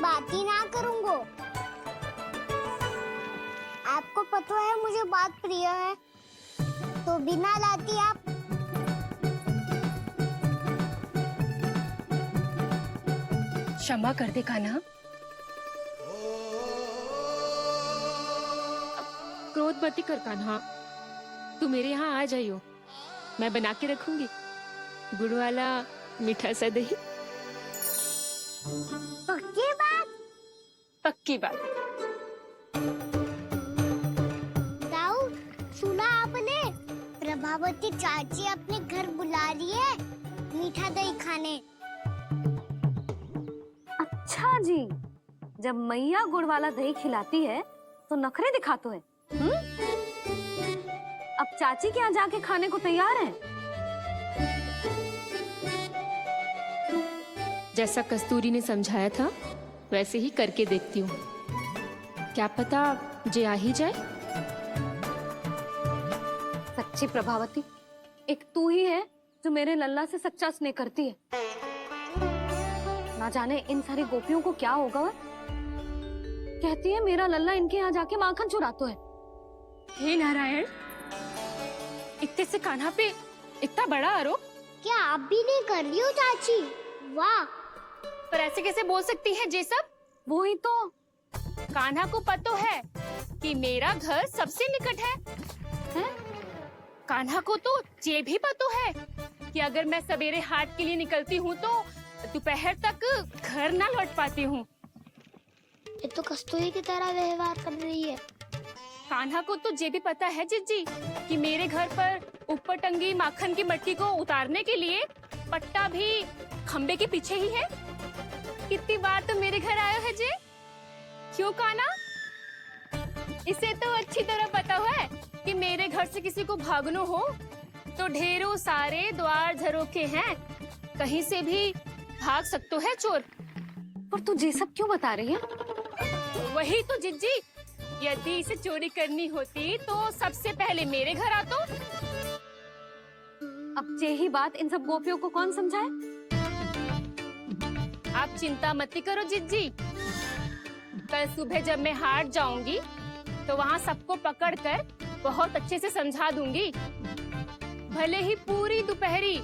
बात ही ना करूँगा। आपको पता है मुझे बात प्रिय है, तो बिना लाती आप। क्षमा कर दे कान्हा। क्रोध मत कर कान्हा, तू मेरे यहाँ आ जाइयो, मैं बना के रखूंगी गुड़ वाला मीठा सा दही। पक्की बात? पक्की बात। दाऊ, सुना आपने? प्रभावती चाची अपने घर बुला रही है मीठा दही खाने। अच्छा जी, जब मैया गुड़ वाला दही खिलाती है तो नखरे दिखाते हैं। अब चाची के यहाँ जाके खाने को तैयार है। जैसा कस्तूरी ने समझाया था वैसे ही करके देखती हूँ, क्या पता जे आ ही जाए। सच्ची प्रभावती, एक तू ही है जो मेरे लल्ला से सच्चा स्नेह करती है। ना जाने इन सारी गोपियों को क्या होगा। वह कहती है मेरा लल्ला इनके यहाँ जाके माखन चुराता है। हे नारायण, इतने से कान्हा पे इतना बड़ा आरोप। क्या आप भी नहीं कर रही हो चाची? वाह! पर ऐसे कैसे बोल सकती है जे सब? वो ही तो। कान्हा को पता है कि मेरा घर सबसे निकट है? कान्हा को तो ये भी पता है कि अगर मैं सवेरे हाट के लिए निकलती हूँ तो दोपहर तक घर ना लौट पाती हूँ। ये तो कस्तूरी की तरह व्यवहार कर रही है। कान्हा को तो ये भी पता है जिज्जी कि मेरे घर पर ऊपर टंगी माखन की मटकी को उतारने के लिए पट्टा भी खंबे के पीछे ही है। कितनी बार तो मेरे घर आयो है जे। क्यों कान्हा? इसे तो अच्छी तरह पता है कि मेरे घर से किसी को भागना हो तो ढेरों सारे द्वार झरोखे हैं, कहीं से भी भाग सकते है चोर। पर तू ये सब क्यों बता रही है? वही तो जिज्जी, यदि इसे चोरी करनी होती तो सबसे पहले मेरे घर आतो। अब यही बात इन सब गोपियों को कौन समझाए? आप चिंता मत करो जिज्जी, कल सुबह जब मैं हाट जाऊंगी तो वहाँ सबको पकड़कर बहुत अच्छे से समझा दूंगी। भले ही पूरी दोपहरी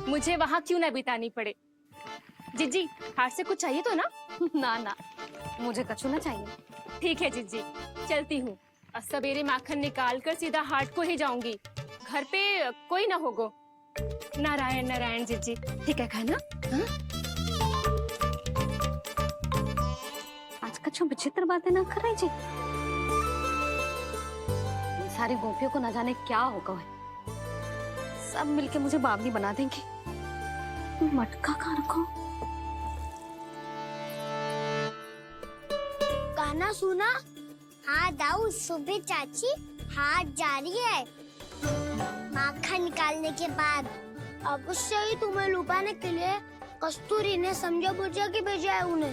मुझे वहाँ क्यों ना बितानी पड़े। जिज्जी, हाट से कुछ चाहिए तो ना? ना ना, मुझे कछु ना चाहिए। ठीक है जिज्जी, चलती हूँ। और सवेरे माखन निकाल कर सीधा हाट को ही जाऊंगी, घर पे कोई ना होगो। नारायण नारायण जिज्जी, ठीक है खाना? हाँ? आज कछु विचित्र बातें ना कर रही जी। ये सारी गोपियों को न जाने क्या होगा है। सब मिलके मुझे बावली बना देंगे। मटका कहाँ रखो? गाना सुना? हाँ दाऊ, सुबह चाची हाट जा रही है माखन निकालने के बाद। अवश्य ही तुम्हें लुभाने के लिए कस्तूरी ने समझा बुझा के भेजा है उन्हें।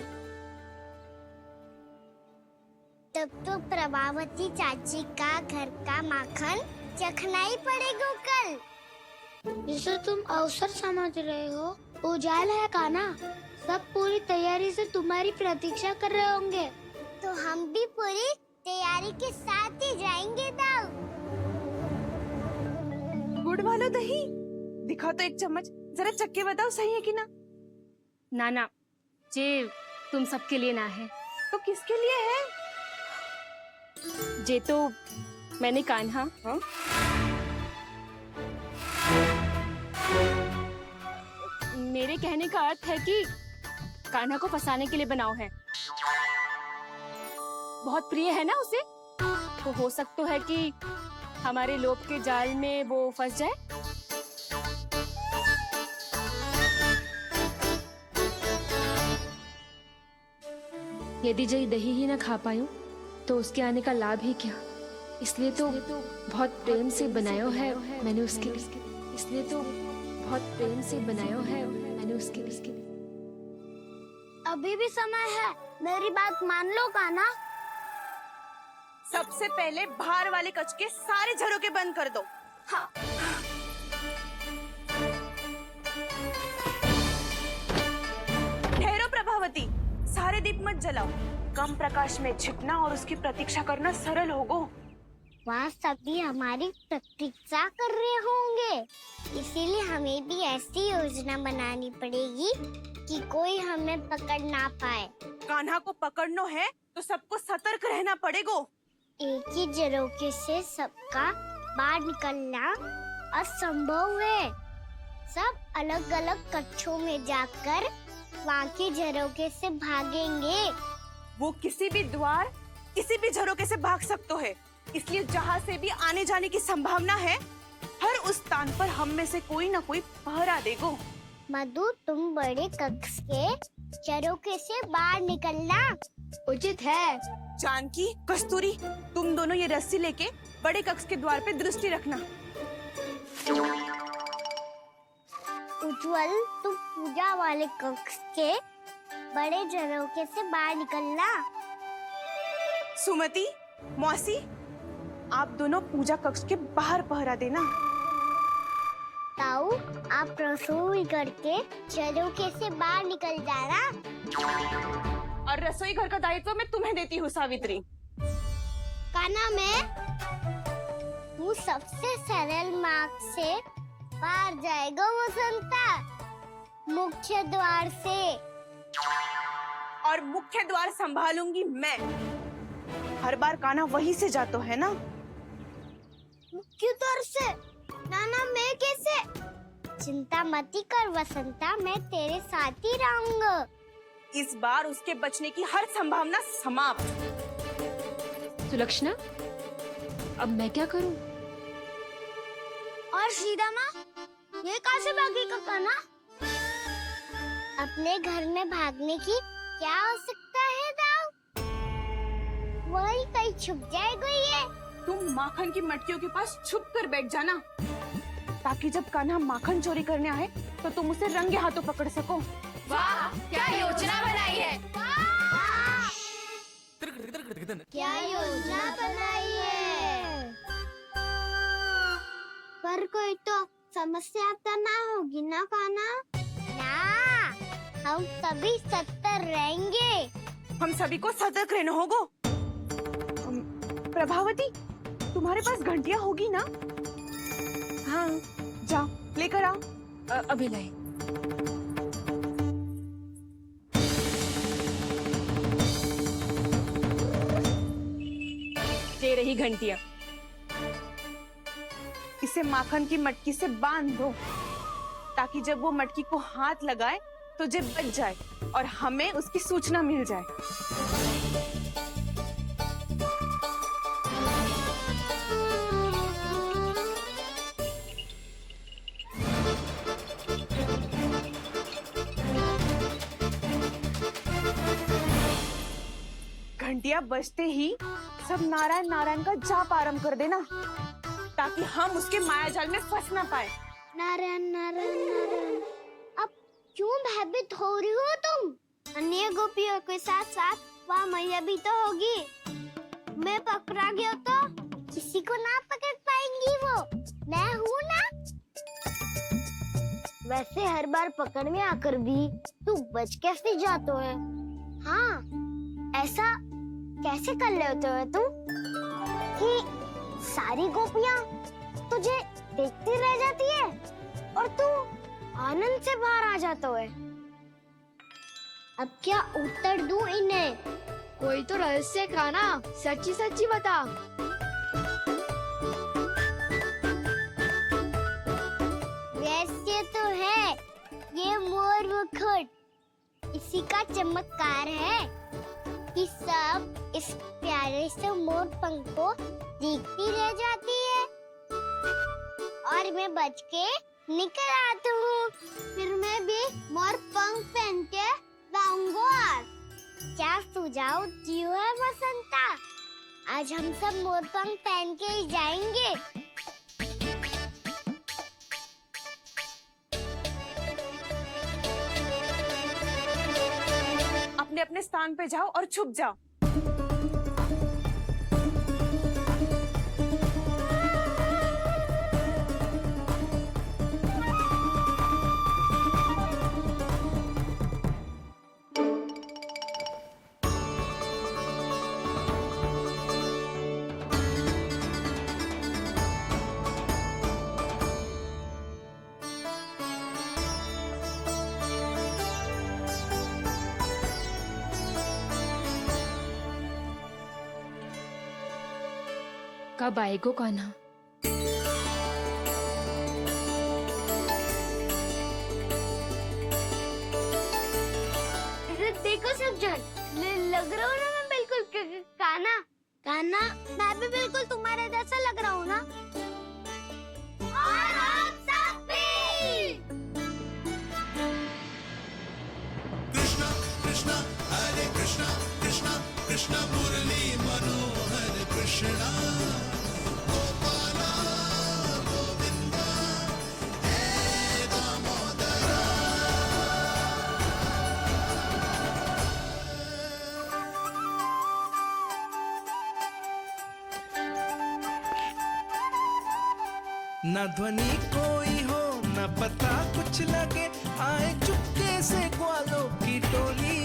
तब तो प्रभावती चाची का घर का माखन चखना ही पड़ेगा कल। जिसे तुम अवसर समझ रहे हो वो जाल है कान्हा। सब पूरी तैयारी से तुम्हारी प्रतीक्षा कर रहे होंगे, तो हम भी पूरी तैयारी के साथ ही जाएंगे दाऊ। गुड़ वाला दही दिखाओ तो एक चम्मच, जरा चक्के बताओ सही है कि ना। ना जे तुम सबके लिए ना है। तो किसके लिए है? जे तो मैंने कान्हा। हाँ? मेरे कहने का अर्थ है कि कान्हा को फंसाने के लिए बनाओ है। बहुत प्रिय है ना उसे, तो हो सकता है कि हमारे लोभ के जाल में वो फंस जाए। यदि जय दही ही ना खा पायूं तो उसके आने का लाभ ही क्या। इसलिए तो बहुत प्रेम से बनाया है मैंने उसके लिए। इसलिए तो बहुत प्रेम से बनाया है मैंने उसके लिए। अभी भी समय है, मेरी बात मान लो कान्हा। सबसे पहले बाहर वाले कच के सारे झरोके बंद कर दो। हाँ। ठहरो प्रभावती, सारे सारे दीप मत जलाओ। कम प्रकाश में छिपना और उसकी प्रतीक्षा करना सरल होगो। वहाँ सभी हमारी प्रतीक्षा कर रहे होंगे, इसीलिए हमें भी ऐसी योजना बनानी पड़ेगी कि कोई हमें पकड़ ना पाए। कान्हा को पकड़ना है तो सबको सतर्क रहना पड़ेगा। एक ही झरोखे से सबका बाहर निकलना असंभव है। सब अलग अलग कक्षों में जाकर वहाँ के झरोखे से भागेंगे। वो किसी भी द्वार, किसी भी झरोखे से भाग सकते है, इसलिए जहाँ से भी आने जाने की संभावना है, हर उस स्थान पर हम में से कोई न कोई पहरा देगो। मधु, तुम बड़े कक्ष के झरोखे से बाहर निकलना उचित है। जानकी, कस्तूरी, तुम दोनों ये रस्सी लेके बड़े कक्ष के द्वार पे दृष्टि रखना। उज्जवल, तुम पूजा वाले कक्ष के बड़े झरोखे से बाहर निकलना। सुमति, मौसी, आप दोनों पूजा कक्ष के बाहर पहरा देना। ताऊ, आप रसोई करके झरोखे से बाहर निकल जाना। और रसोई घर का दायित्व मैं तुम्हें देती हूँ सावित्री। कान्हा, मैं तू सबसे सरल मार्ग से बाहर जाएगा वसंता, मुख्य द्वार से। और मुख्य द्वार संभालूंगी मैं। हर बार कान्हा वहीं से जातो है ना। मुख्य द्वार से? नाना, मैं कैसे? चिंता मत कर वसंता, मैं तेरे साथ ही रहूंगा। इस बार उसके बचने की हर संभावना समाप्त। सुलक्षणा, अब मैं क्या करूं? और सीधा माँ, ये कहाँ से भागेगा कान्हा? अपने घर में भागने की क्या हो सकता है दाऊ? वही कहीं छुप जाएगा ये। तुम माखन की मटकियों के पास छुप कर बैठ जाना, ताकि जब कान्हा माखन चोरी करने आए तो तुम उसे रंगे हाथों पकड़ सको। वाह, क्या योजना बनाई है! क्या योजना बनाई है! पर कोई तो समस्या तो ना होगी ना कान्हा? ना, हम सभी सतर्क रहेंगे। हम सभी को सतर्क रहना होगा। प्रभावती, तुम्हारे पास घंटियां होगी ना? हाँ, जाओ लेकर आओ। अभी लाई। ये रही घंटियां। इसे माखन की मटकी से बांध दो, ताकि जब वो मटकी को हाथ लगाए तो जे बच जाए और हमें उसकी सूचना मिल जाए। घंटियां बजते ही सब नारायण नारायण का जाप आरंभ कर देना, ताकि हम उसके मायाजाल में फंस ना पाए। नारायण नारायण नारायण। अब क्यों भयभीत हो रही हो तुम? अन्य गोपियों के साथ साथ वहाँ मैया भी तो होगी। मैं पकड़ा गया तो किसी को ना पकड़ पाएंगी वो। मैं हूँ ना। वैसे हर बार पकड़ने आकर भी तू बच कैसे जातो है? हाँ, ऐसा कैसे कर लेते हो तुम कि सारी गोपियाँ तुझे देखती रह जाती है और तू आनंद से बाहर आ जाता है? अब क्या उत्तर दूं इन्हें? कोई तो रहस्य कान्हा, सच्ची सच्ची बता। वैसे तो है, ये मोर मुकुट इसी का चमत्कार है कि सब इस प्यारे से मोर पंख को देखती रह जाती है और मैं बच के निकल आती हूँ। फिर मैं भी मोर पंख पहन के लाऊंगा। क्या सुझाव दियो है वसंता? आज हम सब मोर पंख पहन के ही जाएंगे। अपने अपने स्थान पे जाओ और छुप जाओ। कब आएगो कान्हा? देखो सब जन, लग रहा हूँ ना मैं बिल्कुल कान्हा। कान्हा, मैं भी बिल्कुल तुम्हारे जैसा लग रहा हूँ ना? और हम सब भी। कृष्णा कृष्णा हरे कृष्णा कृष्णा कृष्णा मुरली मनोहर कृष्णा गोपाला गोविंदा हे दामोदरा। न ध्वनि कोई हो न पता कुछ लगे, आए चुपके से ग्वालों की टोली।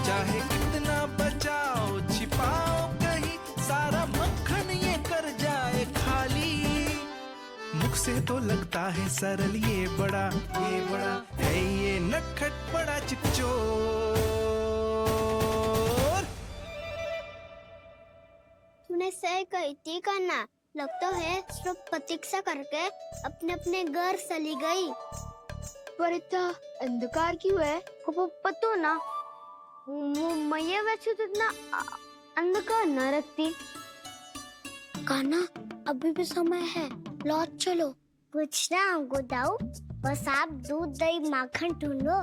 चाहे कितना बचाओ छिपाओ कहीं, सारा मक्खन ये कर जाए खाली। मुख से तो लगता है सरल, ये बड़ा है ये नटखट बड़ा चिकचोर। तूने सही कही थी कान्हा, लगता है सिर्फ प्रतीक्षा करके अपने अपने घर चली गई। पर इतना अंधकार क्यों है? पतो ना, मैं वैसे तो इतना अंधकार न रखती। कान्हा, अभी भी समय है, लौट चलो। कुछ ना हमको दाऊ, बस आप दूध दही माखन ढूंढो।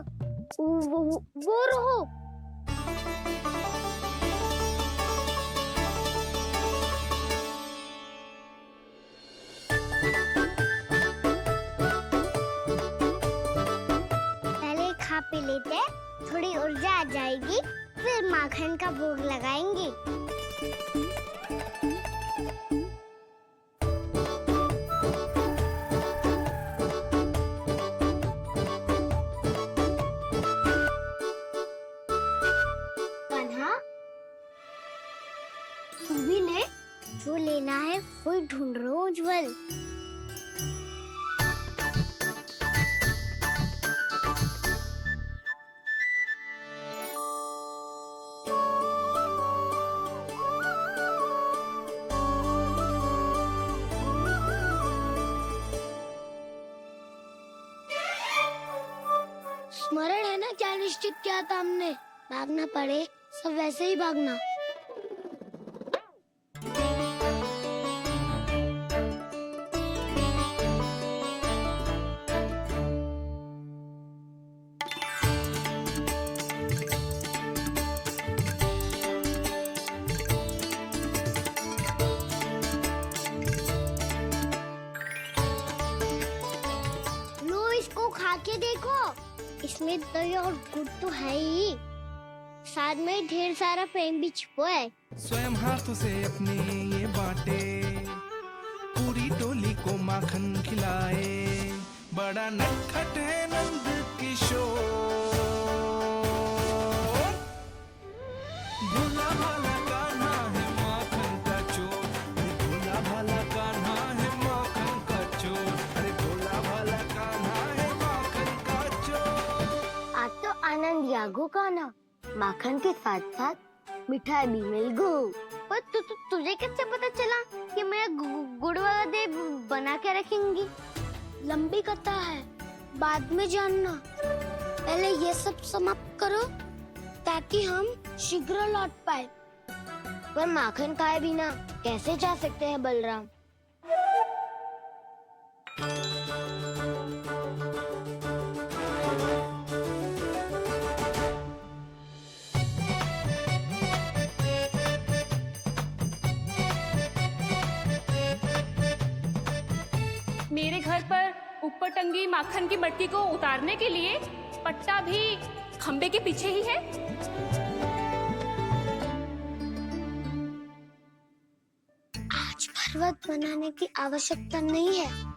वो रहो। पहले खा पी लेते, थोड़ी ऊर्जा आ जाएगी, फिर माखन का भोग लगाएंगे। कान्हा, तू भी ले, जो लेना है वही ढूंढ रहा हूँ उज्जवल। स्मरण है ना क्या निश्चित किया था हमने? भागना पड़े सब वैसे ही भागना। लो, इसको खा के देखो, इसमें दही और गुड़ तो है ही, साथ में ढेर सारा प्रेम भी छुपा है। स्वयं हाथों से अपने ये बांटे, पूरी टोली को माखन खिलाए। बड़ा नटखट है नंद किशोर, भोला भाला कान्हा है माखन का चोर। भोला भाला कान्हा है माखन का चोर। अरे भोला भाला कान्हा है माखन का चोर। आज तो आनंद यागो कान्हा, माखन के साथ साथ मिठाई भी मिल गई। पर तुझे कैसे पता चला कि मैं गुड़ वाला दे बना के रखेंगी? लंबी कथा है, बाद में जानना। पहले ये सब समाप्त करो ताकि हम शीघ्र लौट पाए। पर माखन खाए बिना कैसे जा सकते हैं बलराम? मेरे घर पर ऊपर टंगी माखन की मटकी को उतारने के लिए पट्टा भी खंबे के पीछे ही है। आज पर्वत बनाने की आवश्यकता नहीं है।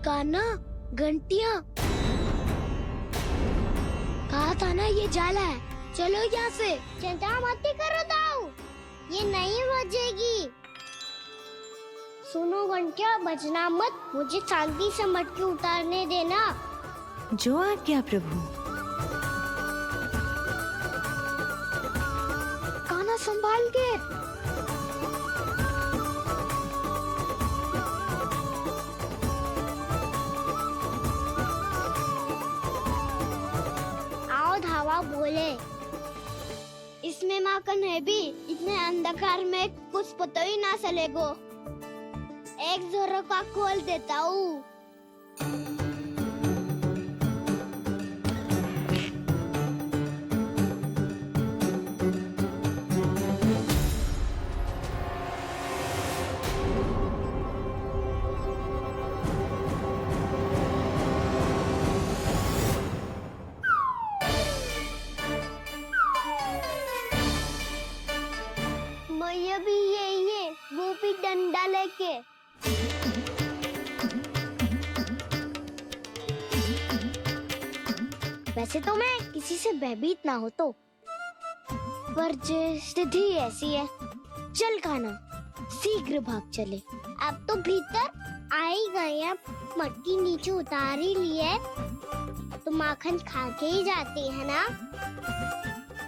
कान्हा, घंटियां, कहा था ना ये जाला है। चलो यहाँ से। चिंता मत करो दाऊ, ये नहीं बजेगी। सुनो घंटिया, बजना मत, मुझे शांति से मटकी उतारने देना। जो आज्ञा प्रभु। कान्हा संभाल के। आओ धावा बोले, इसमें माखन है भी, इतने अंधकार में कुछ पता ही ना चलेगो। एक जोरों का खोल देता हूँ। मैया भी यही है, वो भी डंडा लेके। वैसे तो मैं किसी से भयभीत ना हो तो, पर स्थिति ऐसी है। चल कान्हा, शीघ्र भाग चले। अब तो भीतर आ ही गए हैं, मटकी नीचे उतार ही ली है, तो माखन खा के ही जाते हैं ना।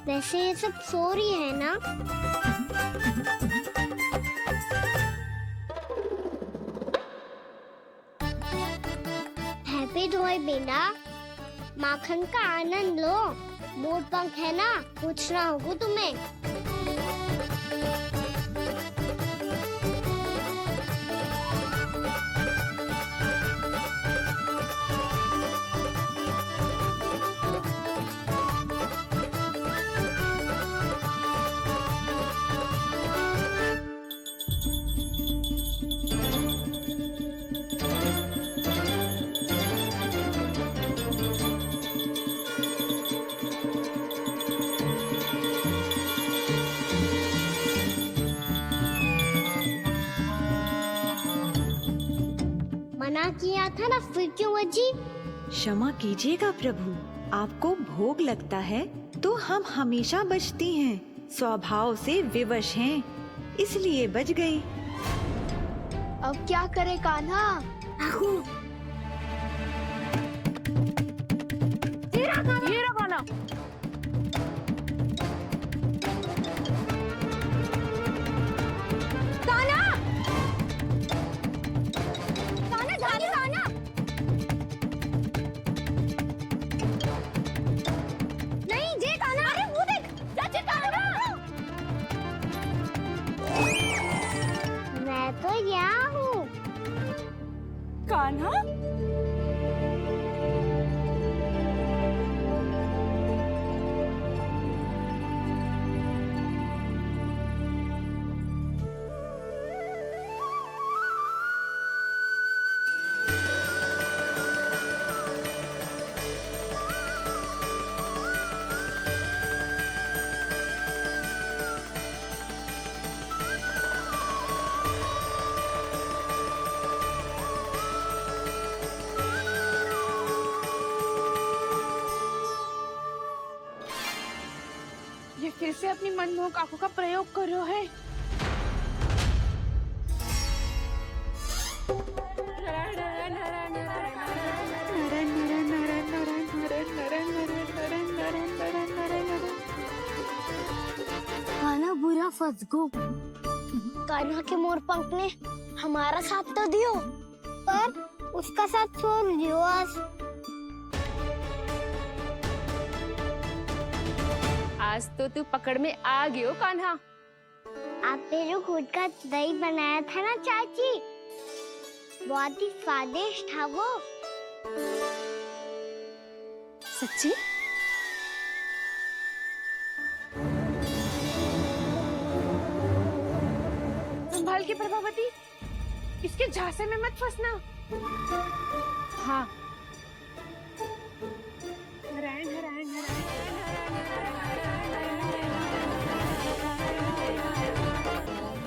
वैसे ये सब सो रही है ना। हैप्पी धोए बिना माखन का आनंद लो। मोर पंख है ना, पूछना होगा तुम्हें। मना किया था ना, फिर क्यों बजी? क्षमा कीजिएगा प्रभु, आपको भोग लगता है तो हम हमेशा बजती हैं, स्वभाव से विवश हैं, इसलिए बज गई। अब क्या करे कान्हा? ये रहा कान्हा। मैं तो यहाँ हूँ। कान्हा, ये फिर से अपनी मनमोहक आंखों का प्रयोग कर रहा है। कान्हा बुरा फंस गो। कान्हा के मोर पंख ने हमारा साथ तो दियो, पर उसका साथ छोड़ दियो। आज तो तू पकड़ में आ गयो कान्हा। आपने जो खुद का दही बनाया था ना चाची, बहुत ही स्वादिष्ट था वो। सच्ची? संभाल के प्रभावती, इसके झांसे में मत फंसना। हाँ।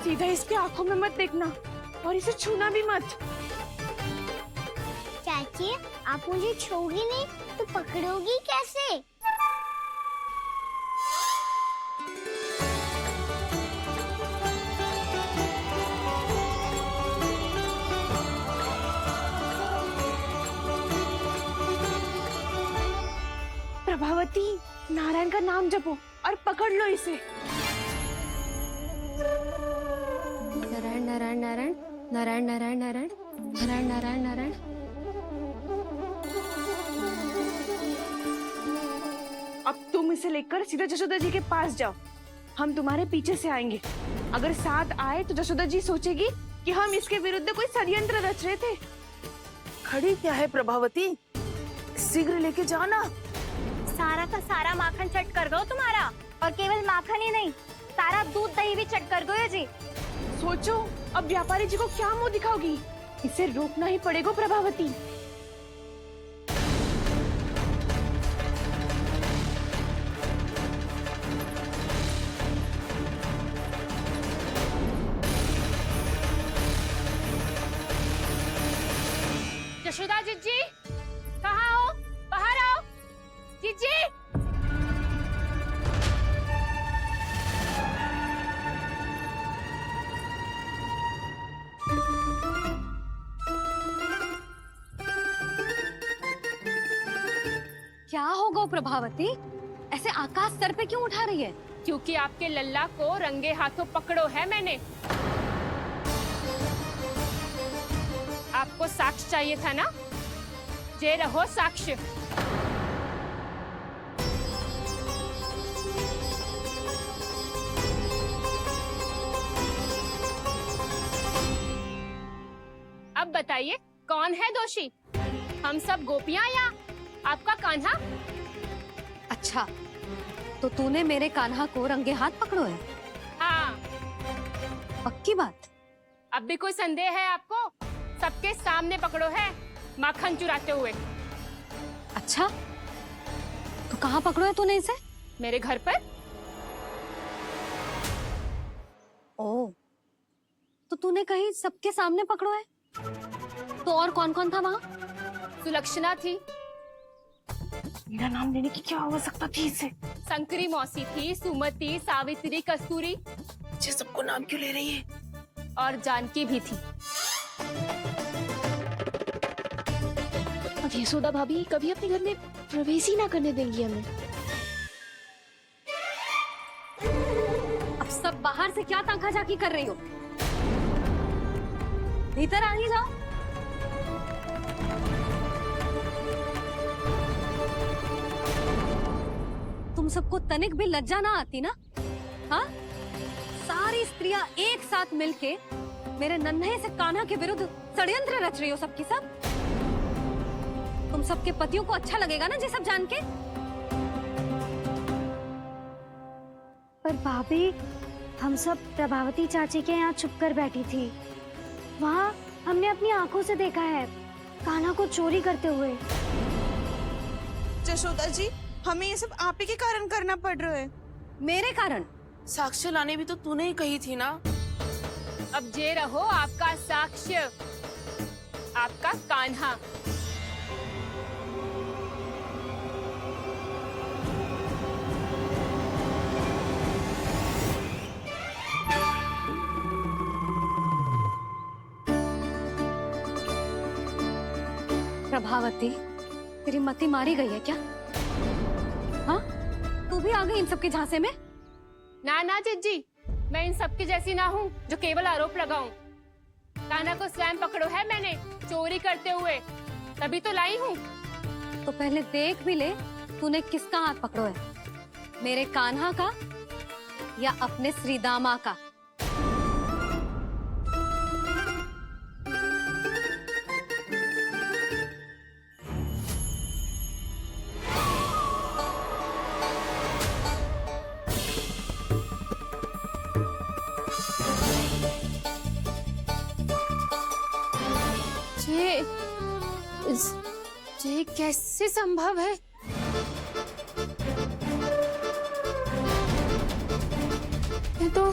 सीधा इसके आंखों में मत देखना और इसे छूना भी मत। चाची, आप मुझे छोगी नहीं तो पकड़ोगी कैसे? नारायण का नाम जपो और पकड़ लो इसे। नारायण नारायण नारायण नारायण नारायण नारायण नारायण नारायण नारायण। अब तुम इसे लेकर सीधा जशोदा जी के पास जाओ, हम तुम्हारे पीछे से आएंगे। अगर साथ आए तो जशोदा जी सोचेगी कि हम इसके विरुद्ध कोई षड्यंत्र रच रहे थे। खड़ी क्या है प्रभावती, शीघ्र लेके जाओ ना। सारा का सारा माखन चट कर दो तुम्हारा, और केवल माखन ही नहीं, सारा दूध दही भी चट कर दो ये जी। सोचो अब व्यापारी जी को क्या मुंह दिखाओगी, इसे रोकना ही पड़ेगा प्रभावती। यशोदा जीजी, कहाँ हो? बाहर आओ जीजी। क्या होगा प्रभावती, ऐसे आकाश सर पे क्यों उठा रही है? क्योंकि आपके लल्ला को रंगे हाथों पकड़ो है मैंने। आपको साक्ष्य चाहिए था ना, जे रहो साक्ष्य। अब बताइए कौन है दोषी, हम सब गोपियां या आपका कान्हा? अच्छा, तो तूने मेरे कान्हा को रंगे हाथ पकड़ो है? हाँ। पक्की बात? अब भी कोई संदेह है आपको? सबके सामने पकड़ो है माखन चुराते हुए। अच्छा, तो कहाँ पकड़ो है तूने इसे? मेरे घर पर। ओ, तो तूने कहीं सबके सामने पकड़ो है? तो और कौन कौन था वहाँ? सुलक्षणा थी। मेरा नाम लेने की क्या आवश्यकता थी इसे? संकरी मौसी थी, सुमति, सावित्री, कस्तूरी। ये सबको नाम क्यों ले रही है? और जानकी भी थी। अब यशोदा भाभी कभी अपने घर में प्रवेश ही ना करने देंगी हमें। अब सब बाहर से क्या ताका झाकी कर रही हो? भीतर आ ही जाओ। तुम सबको तनिक भी लज्जा ना आती ना? हाँ? सारी स्त्रियां एक साथ मिलके मेरे नन्हे से कान्हा के विरुद्ध षड्यंत्र रच रही हो सबकी सब। तुम सबके पतियों को अच्छा लगेगा ना ये सब जान के? पर भाभी, हम सब प्रभावती चाची के यहाँ छुप कर बैठी थी। वहाँ हमने अपनी आंखों से देखा है कान्हा को चोरी करते हुए। जशोदा जी, हमें ये सब आप ही के कारण करना पड़ रहा है। मेरे कारण? साक्ष्य लाने भी तो तूने ही कही थी ना। अब जे रहो आपका साक्ष्य, आपका कान्हा। प्रभावती, तेरी मति मारी गई है क्या? हाँ? तू भी आ गई इन सबके झांसे में? ना ना जिज्जी, मैं इन सबकी जैसी ना हूँ जो केवल आरोप लगाऊं। कान्हा को स्वयं पकड़ो है मैंने चोरी करते हुए, तभी तो लाई हूँ। तो पहले देख भी ले तूने किसका हाथ पकड़ो है, मेरे कान्हा का या अपने श्रीदामा का? ये कैसे संभव है? ये तो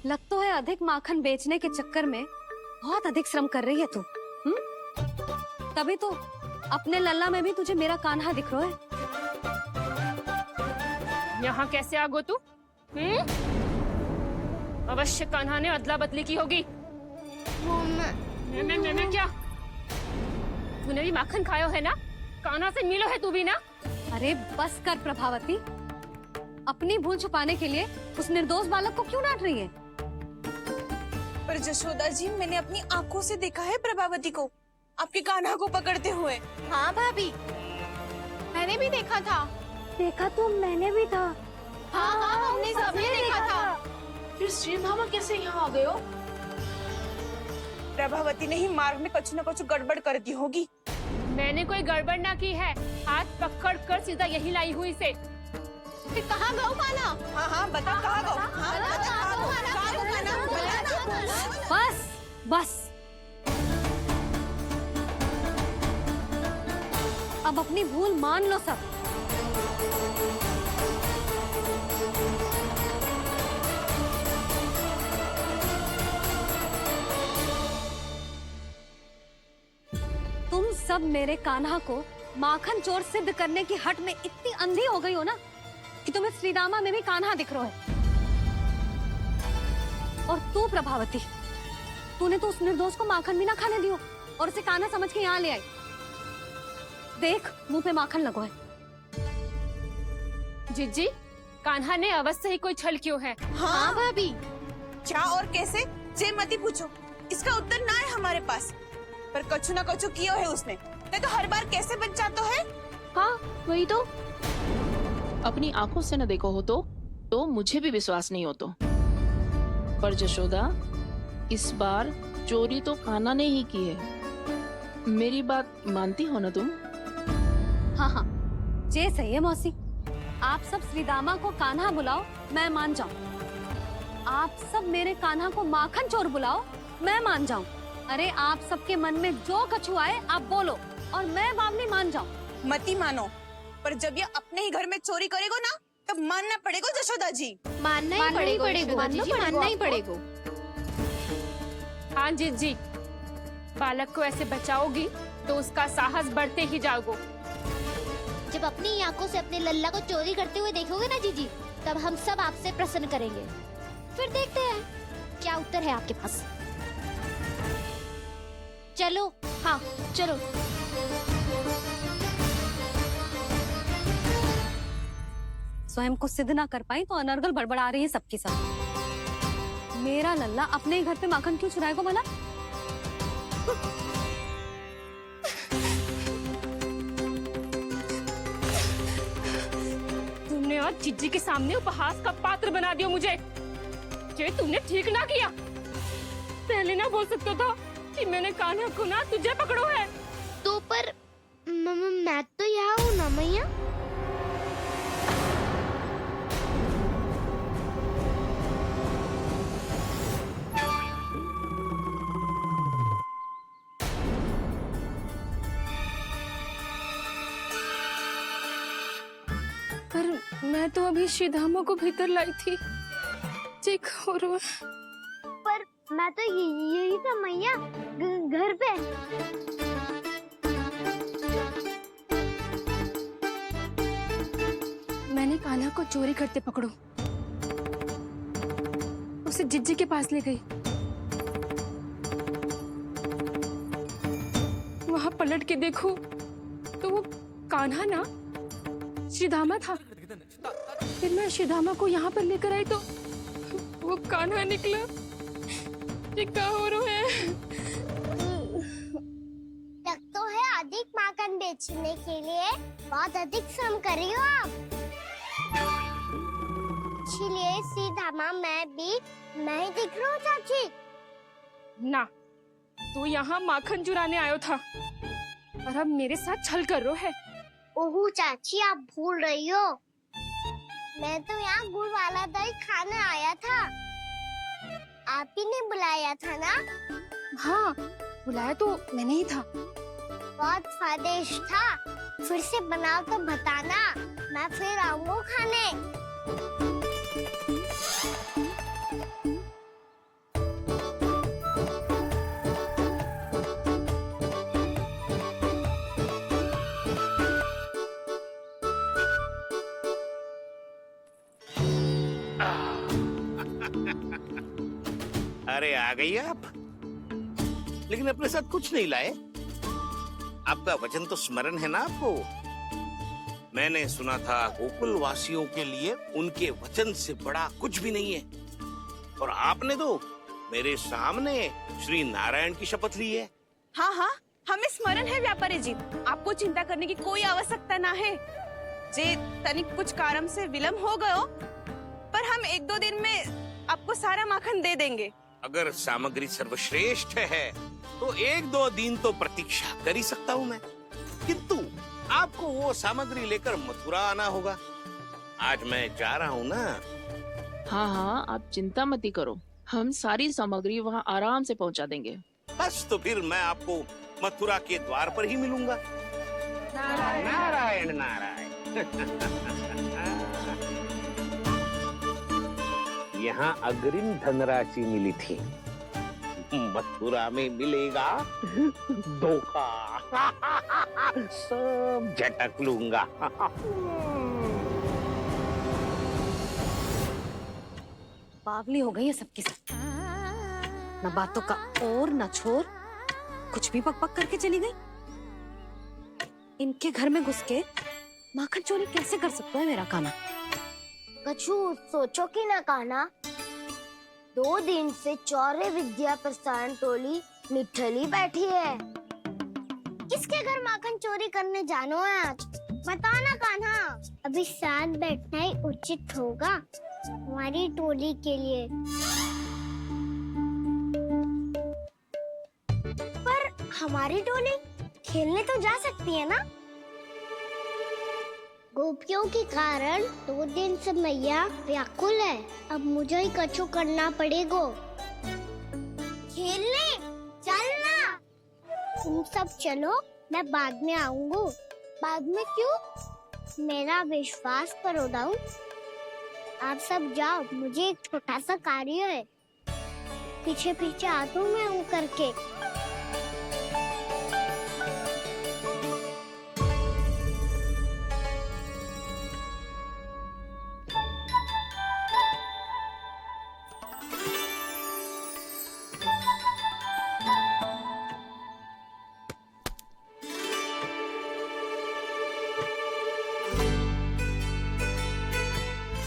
लग तो है अधिक माखन बेचने के चक्कर में बहुत अधिक श्रम कर रही है तू। तभी तो अपने लल्ला में भी तुझे मेरा कान्हा दिख रहा है। यहाँ कैसे आ गो तू? अवश्य कान्हा ने अदला बदली की होगी। मैं क्या? तूने भी माखन खायो है ना? कान्हा से मिलो है तू भी ना? अरे बस कर प्रभावती, अपनी भूल छुपाने के लिए उस निर्दोष बालक को क्यों डांट रही है? पर जशोदा जी, मैंने अपनी आंखों से देखा है प्रभावती को आपके कान्हा को पकड़ते हुए। हाँ भाभी, मैंने भी देखा था। देखा तो मैंने भी था। हाँ हाँ, हमने सबने देखा था। फिर श्री धामा कैसे यहाँ आ गए हो? प्रभावती ने ही मार्ग में कुछ न कुछ गड़बड़ कर दी होगी। मैंने कोई गड़बड़ ना की है, हाथ पकड़ कर सीधा यही लाई हुई से। फिर कहाँ गौ कान्हा? हाँ हाँ, बता कहाँ गो? हाँ बता कहाँ गो? कहाँ गो कान्हा? बता ना। बस बस, अब अपनी भूल मान लो सब। तुम सब मेरे कान्हा को माखन चोर सिद्ध करने की हट में इतनी अंधी हो गई हो ना कि तुम्हें श्रीदामा में भी कान्हा दिख रहा है। और तू प्रभावती, तूने तो उस निर्दोष को माखन भी ना खाने दियो और उसे कान्हा समझ के यहाँ ले आई। देख, मुंह पे माखन लगो है। जीजी, कान्हा ने अवश्य ही कोई छल क्यों है। हाँ भाभी, क्या और कैसे, जे मती पूछो, इसका उत्तर ना है हमारे पास। पर कछु ना कछु किया है उसने, नहीं तो हर बार कैसे बच जाता है। हाँ वही तो। अपनी आंखों से न देखो हो तो मुझे भी विश्वास नहीं हो तो। पर जशोदा, इस बार चोरी तो कान्हा ने ही की है। मेरी बात मानती हो ना तुम? हाँ हाँ, जे सही है मौसी। आप सब श्रीदामा को कान्हा बुलाओ, मैं मान जाऊं। आप सब मेरे कान्हा को माखन चोर बुलाओ, मैं मान जाऊं। अरे आप सबके मन में जो कछु आए आप बोलो और मैं बावली मान जाऊं। मती मानो, पर जब ये अपने ही घर में चोरी करेगो ना, तब मानना पड़ेगा जशोदा जी। मानना ही पड़ेगा, मानना ही पड़ेगा। हाँ जीजी, बालक को ऐसे बचाओगी तो उसका साहस बढ़ते ही जाओगे। जब अपनी आंखों से अपने लल्ला को चोरी करते हुए देखोगे ना जीजी, तब हम सब आपसे प्रसन्न करेंगे। फिर देखते हैं क्या उत्तर है आपके पास। चलो। हाँ चलो। स्वयं को सिद्ध ना कर पाई तो अनर्गल बड़बड़ा रही है सबके साथ। मेरा लल्ला अपने ही घर पे माखन क्यों चुराएगा भला? तुमने आज जीजी के सामने उपहास का पात्र बना दिया मुझे। ये तुमने ठीक ना किया। पहले ना बोल सकता था कि मैंने कान्हा को ना तुझे पकड़ो है। तो पर मैं तो यहाँ हूँ ना मैया। पर मैं तो अभी श्रीधामा को भीतर लाई थी। और पर मैं तो यही था मैया, घर पे। मैंने कान्हा को चोरी करते पकड़ो, उसे जिज्जी के पास ले गई। वहां पलट के देखो तो वो कान्हा ना श्रीधामा था। फिर मैं श्रीधामा को यहाँ पर लेकर आई तो वो कान्हा निकला। ये क्या हो रहा है? तो है अधिक माखन बेचने के लिए बहुत अधिक श्रम कर रही हो आप। इसलिए सीधामा मैं ही दिख रहा हूँ चाची। ना, तू यहाँ माखन चुराने आयो था और अब मेरे साथ छल कर रहा है। ओह चाची, आप भूल रही हो, मैं तो यहाँ गुड़ वाला दही खाने आया था। आप ही ने बुलाया था ना? हाँ, बुलाया तो मैंने ही था। बहुत स्वादिष्ट था। फिर से बनाओ तो बताना, मैं फिर आऊंगा खाने। अरे आ गई आप, लेकिन अपने साथ कुछ नहीं लाए। आपका वचन तो स्मरण है ना आपको? मैंने सुना था गोकुल वासियों के लिए उनके वचन से बड़ा कुछ भी नहीं है, और आपने तो मेरे सामने श्री नारायण की शपथ ली है। हाँ हाँ, हमें स्मरण है व्यापारी जी, आपको चिंता करने की कोई आवश्यकता ना है। जे तनिक कुछ कारण से विलंब हो गयो, पर हम 1-2 दिन में आपको सारा माखन दे देंगे। अगर सामग्री सर्वश्रेष्ठ है तो 1-2 दिन तो प्रतीक्षा कर ही सकता हूँ मैं, किंतु आपको वो सामग्री लेकर मथुरा आना होगा। आज मैं जा रहा हूँ ना। हाँ हाँ, आप चिंता मत करो, हम सारी सामग्री वहाँ आराम से पहुँचा देंगे। बस तो फिर मैं आपको मथुरा के द्वार पर ही मिलूंगा। नारायण नारायण। यहाँ अग्रिम धनराशि मिली थी, मथुरा में मिलेगा धोखा। सब झटक लूंगा। बावली हो गई है सबकी सब। न बातों का और न छोर, कुछ भी पक पक करके चली गई। इनके घर में घुस के माखन चोरी कैसे कर सकता है मेरा काना? कछु सोचो कि ना काना, 2 दिन से चौरे विद्या प्रसारण टोली निठली बैठी है। किसके घर माखन चोरी करने जानो है आज? बताओ ना कान्हा। अभी साथ बैठना ही उचित होगा हमारी टोली के लिए। पर हमारी टोली खेलने तो जा सकती है ना? गोपियों के कारण 2 दिन से मैया व्याकुल है। अब मुझे ही कछु करना पड़ेगा। खेलने चलना। तुम सब चलो, मैं बाद में आऊंगा। बाद में क्यों? मेरा विश्वास करो दाऊ। आप सब जाओ, मुझे एक छोटा सा कार्य है। पीछे पीछे आता हूँ मैं हूँ करके।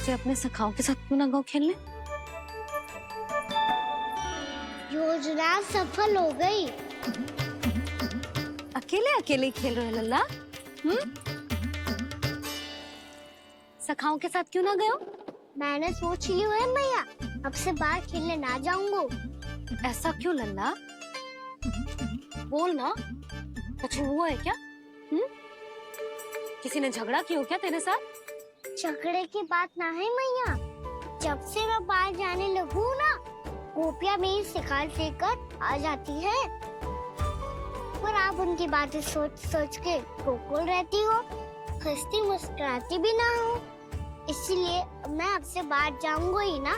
अपने सखाओं के साथ क्यों ना गाँव खेलने? योजना सफल हो गई। अकेले अकेले खेल रहे लल्ला? सखाओं के साथ क्यों ना गए? मैंने सोच लिया है मैया, अब से बाहर खेलने ना जाऊंगा। ऐसा क्यों लल्ला? बोल ना, कुछ हुआ है क्या? किसी ने झगड़ा किया क्या तेरे साथ? झगड़े की बात ना है मैया। जब से मैं बाहर जाने लगू ना, गोपियां मेरी शिकार लेकर आ जाती है। पर आप उनकी बातें सोच सोच के गोकुल रहती हो, हंसती मुस्कुराती भी ना हो। इसलिए मैं आपसे बाहर जाऊंगा ही ना,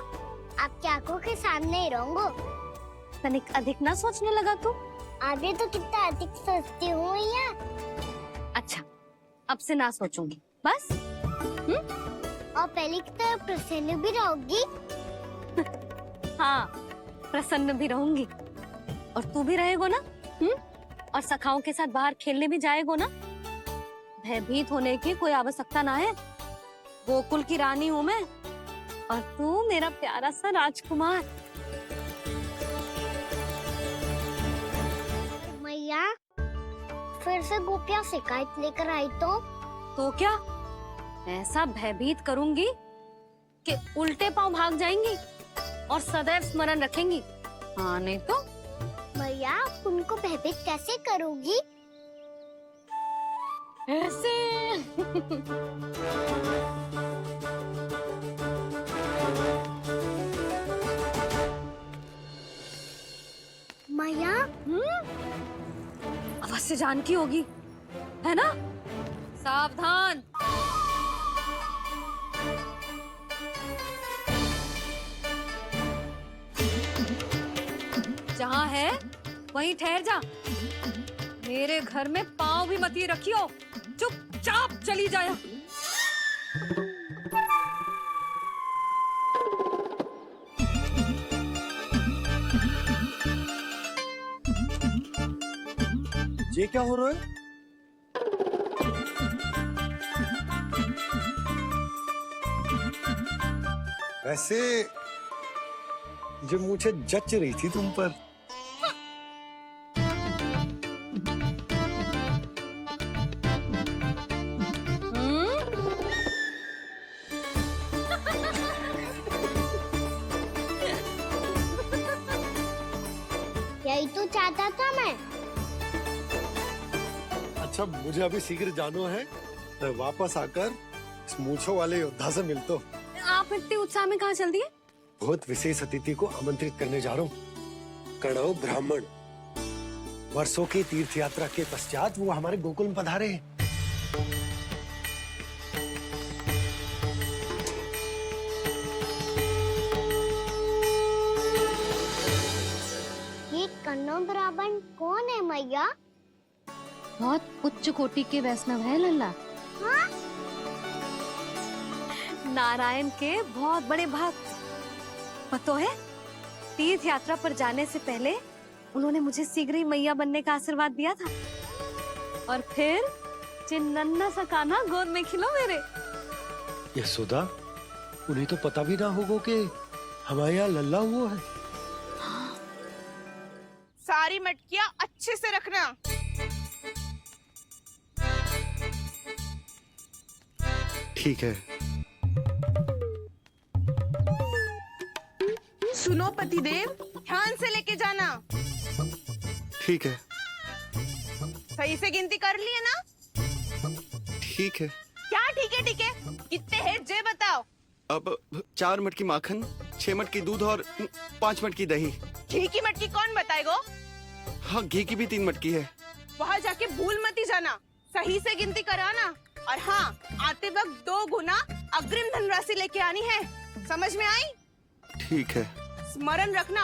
आपकी आंखों के सामने ही रहूंगा। तनिक अधिक ना सोचने लगा तू? आगे तो कितना अधिक सोचती हूँ मैया। अच्छा, अब से ना सोचूंगी बस। और पहले की तरह प्रसन्न भी रहोगी? हाँ, प्रसन्न भी रहूंगी। और तू भी रहेगा ना? और सखाओं के साथ बाहर खेलने भी जाएगा ना? भयभीत होने की कोई आवश्यकता ना है। गोकुल की रानी हूँ मैं, और तू मेरा प्यारा सा राजकुमार। मैया, फिर से गोपियां शिकायत लेकर आई तो क्या? ऐसा भयभीत करूंगी कि उल्टे पांव भाग जाएंगी और सदैव स्मरण रखेंगी। हाँ नहीं तो? मैया, आप उनको भयभीत कैसे करोगी? ऐसे। मैया, अवश्य जानकी होगी, है ना? सावधान। जहाँ है वहीं ठहर जा। मेरे घर में पाँव भी मत ही रखियो, चुपचाप चली जाया। ये क्या हो रहा है? वैसे जो मुझे जच रही थी तुम पर। यही तो चाहता था मैं। अच्छा मुझे अभी शीघ्र जाना है, मैं वापस आकर इस मूंछों वाले योद्धा से मिलता हूँ। आप इतने उत्साह में कहाँ चल दिए? बहुत विशेष अतिथि को आमंत्रित करने जा रहा हूँ, कणव ब्राह्मण। वर्षों की तीर्थ यात्रा के पश्चात वो हमारे गोकुल में पधारे हैं। ये कन्नौ ब्राह्मण कौन है मैया? बहुत उच्च कोटि के वैष्णव है लल्ला। हाँ? नारायण के बहुत बड़े भक्त। पता है, तीर्थ यात्रा पर जाने से पहले उन्होंने मुझे शीघ्र ही मैया बनने का आशीर्वाद दिया था, और फिर चिन्नन्ना सा कान्हा गोद में खिलो मेरे। यशोदा, उन्हें तो पता भी ना होगा कि हमारे यहाँ लल्ला हुआ है। सारी मटकियाँ अच्छे से रखना। ठीक है। सुनो पतिदेव, ध्यान से लेके जाना। ठीक है। सही से गिनती कर लिए ना? ठीक है। क्या ठीक है ठीक है? कितने है जे बताओ। अब 4 मटकी माखन, 6 मटकी दूध और 5 मटकी दही। घी की मटकी कौन बताएगो? हाँ, घी की भी 3 मटकी है। वहाँ जाके भूल मती जाना, सही से गिनती कराना। और हाँ, आते वक्त 2 गुना अग्रिम धनराशि लेके आनी है। समझ में आई? ठीक है। स्मरण रखना,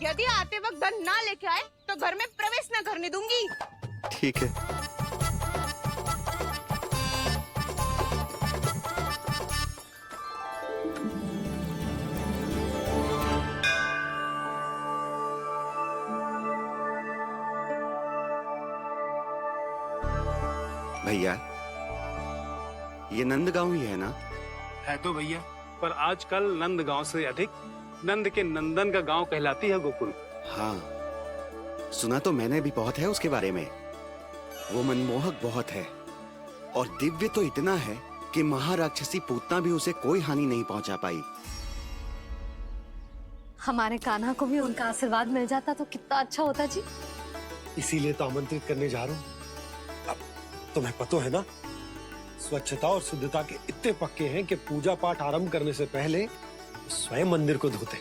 यदि आते वक्त धन ना लेके आए तो घर में प्रवेश न करने दूंगी। ठीक है। भैया, ये नंदगांव ही है ना? है तो भैया, पर आजकल नंदगांव से अधिक नंद के नंदन का गांव कहलाती है गोकुल। हाँ, सुना तो मैंने भी बहुत है उसके बारे में। वो मनमोहक बहुत है और दिव्य तो इतना है कि महाराक्षसी पूतना भी उसे कोई हानि नहीं पहुंचा पाई। हमारे कान्हा को भी उनका आशीर्वाद मिल जाता तो कितना अच्छा होता जी। इसीलिए तो आमंत्रित करने जा रहा हूँ। अब तुम्हें पता है ना, स्वच्छता और शुद्धता के इतने पक्के हैं कि पूजा पाठ आरंभ करने से पहले स्वयं मंदिर को धोते।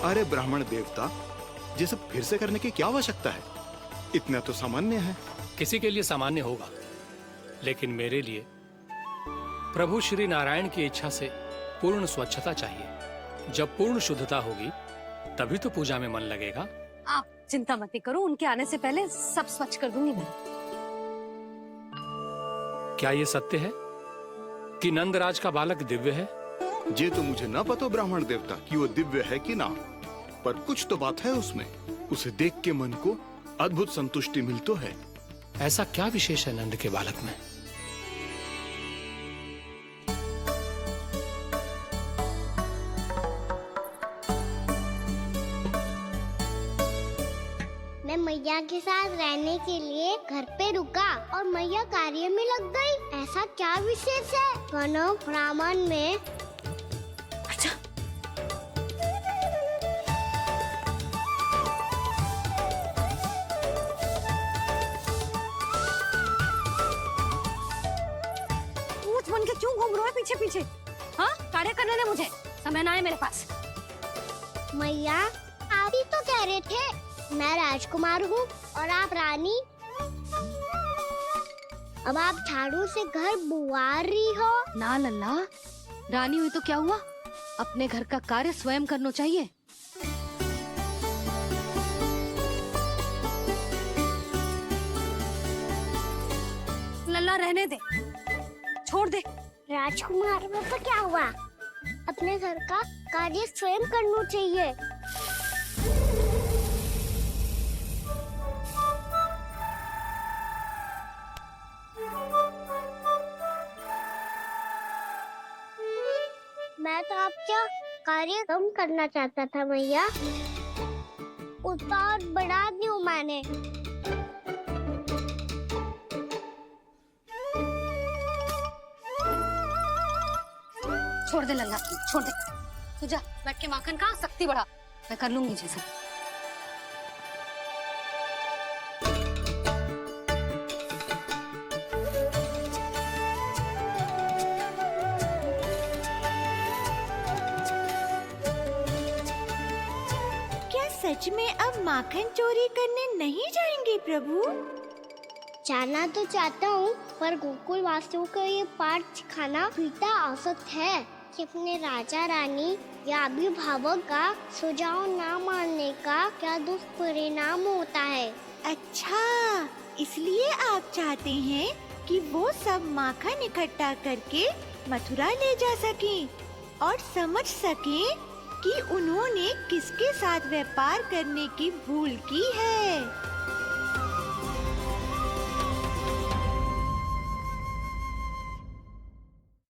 अरे ब्राह्मण देवता, ये सब फिर से करने की क्या आवश्यकता है? इतना तो सामान्य है। किसी के लिए सामान्य होगा, लेकिन मेरे लिए प्रभु श्री नारायण की इच्छा से पूर्ण स्वच्छता चाहिए। जब पूर्ण शुद्धता होगी तभी तो पूजा में मन लगेगा। आप चिंता मत करो, उनके आने से पहले सब स्वच्छ कर दूंगी मैं। क्या ये सत्य है कि नंदराज का बालक दिव्य है? ये तो मुझे ना पता ब्राह्मण देवता कि वो दिव्य है कि ना, पर कुछ तो बात है उसमें। उसे देख के मन को अद्भुत संतुष्टि मिलती है। ऐसा क्या विशेष है नंद के बालक में? मैं मैया के साथ रहने के लिए घर पे रुका और मैया कार्य में लग गई। ऐसा क्या विशेष है कन्नौ ब्राह्मण में? अच्छा, ऊँट बन के क्यों घूम रहा है पीछे पीछे? हाँ, कार्य करने दे मुझे, समय ना है मेरे पास। मैया, आप ही तो कह रहे थे मैं राजकुमार हूँ और आप रानी। अब आप झाड़ू से घर बुआ रही हो। ना लल्ला, रानी हुई तो क्या हुआ, अपने घर का कार्य स्वयं करना चाहिए। लल्ला रहने दे, छोड़ दे। राजकुमार में तो क्या हुआ, अपने घर का कार्य स्वयं करना चाहिए। बच्चा कार्य कम करना चाहता था भैया, उतना और बढ़ा दूं मैंने। छोड़ दे लल्ला, छोड़ दे। तू जा बैठ के माखन खा, शक्ति बढ़ा, मैं कर लूंगी जैसे। क्या सच में अब माखन चोरी करने नहीं जाएंगे प्रभु? जाना तो चाहता हूँ, पर गोकुल वासियों को ये पाठ सिखाना पिता औसत है कि अपने राजा रानी या अभिभावक का सुझाव ना मानने का क्या दुष्परिणाम होता है। अच्छा, इसलिए आप चाहते हैं कि वो सब माखन इकट्ठा करके मथुरा ले जा सकें और समझ सकें कि उन्होंने किसके साथ व्यापार करने की भूल की है।